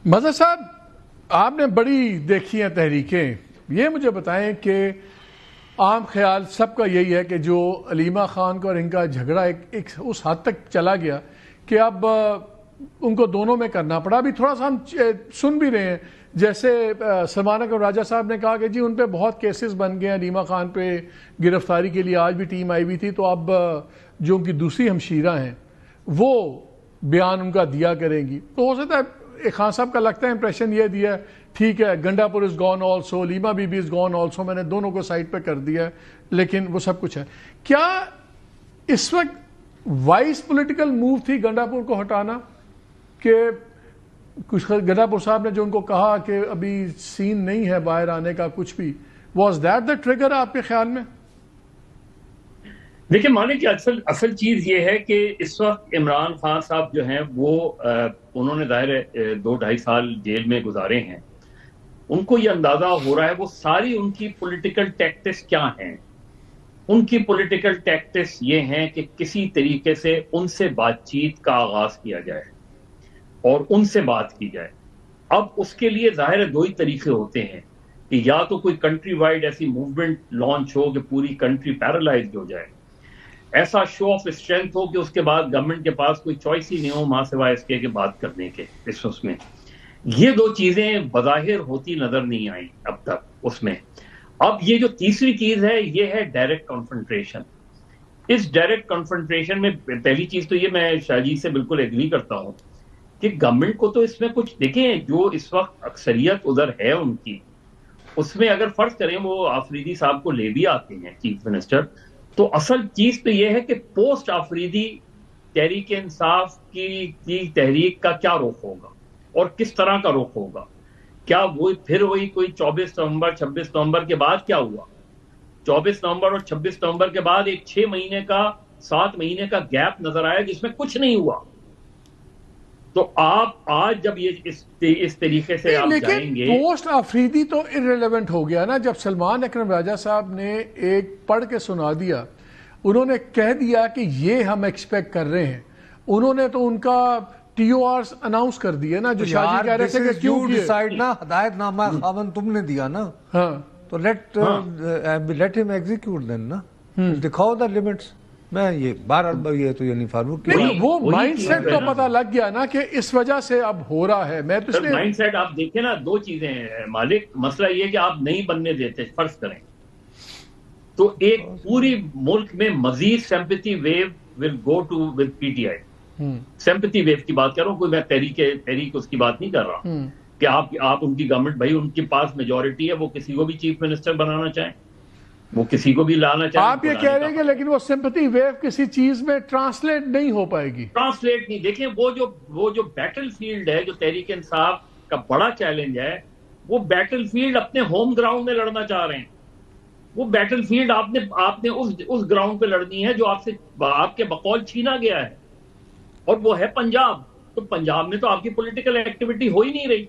مظہر صاحب، آپ نے بڑی دیکھی ہیں تحریکیں، یہ مجھے بتائیں کہ عام خیال سب کا یہی ہے کہ جو علیمہ خان کو اور ان کا جھگڑا ایک اس حد تک چلا گیا کہ اب ان کو دونوں میں کرنا پڑا. ابھی تھوڑا سا ہم سن بھی رہے ہیں، جیسے سلمان اکرم راجہ صاحب نے کہا کہ جی ان پہ بہت کیسز بن گئے ہیں، علیمہ خان پہ گرفتاری کے لیے آج بھی ٹیم آئی ہوئی تھی، تو اب جو ان کی دوسری ہمشیرہ ہیں وہ بیان ان کا دیا کریں گی. تو ہو سکتا ہے خان صاحب کا لگتا ہے امپریشن یہ دیا ہے ٹھیک ہے Gandapur is gone also, Aleema Bibi is gone also, میں نے دونوں کو سائٹ پہ کر دیا ہے، لیکن وہ سب کچھ ہے. کیا اس وقت وائس پولیٹیکل موو تھی گنڈا پور کو ہٹانا؟ کہ کچھ گنڈا پور صاحب نے جو ان کو کہا کہ ابھی سین نہیں ہے باہر آنے کا کچھ بھی، واز دیٹ دا ٹریگر آپ کے خیال میں؟ دیکھیں مالک، اصل چیز یہ ہے کہ اس وقت عمران خان صاحب جو ہیں وہ انہوں نے ظاہر 2-2.5 سال جیل میں گزارے ہیں. ان کو یہ اندازہ ہو رہا ہے وہ ساری ان کی پولیٹیکل ٹیکٹس کیا ہیں. ان کی پولیٹیکل ٹیکٹس یہ ہیں کہ کسی طریقے سے ان سے بات چیت کا آغاز کیا جائے اور ان سے بات کی جائے. اب اس کے لیے ظاہر 2 ہی طریقے ہوتے ہیں کہ یا تو کوئی کنٹری وائڈ ایسی موومنٹ لانچ ہو کہ پوری کنٹری پیرالائزڈ ہو جائے، ایسا شو آف اسٹرینتھ ہو کہ اس کے بعد گورنمنٹ کے پاس کوئی چوائس ہی نہیں ہو ماں سوائے اس کے کہ بات کرنے کے. اس میں یہ 2 چیزیں بظاہر ہوتی نظر نہیں آئیں اب تک اس میں. اب یہ جو تیسری چیز ہے یہ ہے ڈائریکٹ کنفرنٹریشن. اس ڈائریکٹ کنفرنٹریشن میں پہلی چیز تو یہ میں شاہجی سے بالکل ایگری کرتا ہوں کہ گورنمنٹ کو تو اس میں کچھ دیکھیں، جو اس وقت اکثریت ادھر ہے ان کی، اس میں اگر فرض کریں وہ آفریدی صاحب کو لے بھی آتے ہیں چیف منسٹر، تو اصل چیز تو یہ ہے کہ پوسٹ آفریدی تحریک انصاف کی تحریک کا کیا رخ ہوگا اور کس طرح کا رخ ہوگا. کیا وہ پھر وہی کوئی 24 نومبر 26 نومبر کے بعد کیا ہوا؟ 24 نومبر اور 26 نومبر کے بعد ایک 6 مہینے کا 7 مہینے کا گیپ نظر آیا جس میں کچھ نہیں ہوا. تو آپ آج جب یہ اس طریقے سے آپ جائیں گے، پوسٹ آفریدی تو irrelevant ہو گیا نا. جب سلمان اکرم راجہ صاحب نے ایک پڑھ کے سنا دیا، انہوں نے کہہ دیا کہ یہ ہم ایکسپیکٹ کر رہے ہیں، انہوں نے تو ان کا ٹی او آرز اناؤنس کر دیے نا. جو شاہ جی کہہ رہے تھے کہ کیوں ڈیسائیڈ نا، ہدایت نامہ خاون تم نے دیا نا، تو لیٹ ہم ایگزیکیوٹ دین نا، دکھاؤ دا لیمٹس. میں یہ بار یہ تو یعنی فاروق وہ مائنڈ سیٹ تو پتہ لگ گیا نا کہ اس وجہ سے اب ہو رہا ہے. میں تو مائنڈ سیٹ آپ دیکھیں نا، 2 چیزیں ہیں مالک. مسئلہ یہ کہ آپ نہیں بننے دیتے. فرض کریں تو ایک پوری ملک میں مزید sympathy wave will go to with P T I. Sympathy wave کی بات کر رہا ہوں، کوئی میں تحریک اس کی بات نہیں کر رہا کہ آپ ان کی گورنمنٹ، بھائی ان کے پاس میجورٹی ہے، وہ کسی کو بھی چیف منسٹر بنانا چاہیں، وہ کسی کو بھی لانا چاہیں. آپ یہ کہہ رہے ہیں کہ لیکن وہ سمپتھی ویو کسی چیز میں ٹرانسلیٹ نہیں ہو پائے گی. ٹرانسلیٹ نہیں. دیکھیں وہ جو بیٹل فیلڈ ہے، جو تحریک انصاف کا بڑا چیلنج ہے، وہ بیٹل فیلڈ اپنے ہوم گراؤنڈ میں لڑنا چاہ رہے ہیں. وہ بیٹل فیلڈ آپ نے اس گراؤنڈ پہ لڑنی ہے جو آپ کے بقول چھینا گیا ہے، اور وہ ہے پنجاب. تو پنجاب میں تو آپ کی پولیٹیکل ایکٹیویٹی ہو ہی نہیں رہی.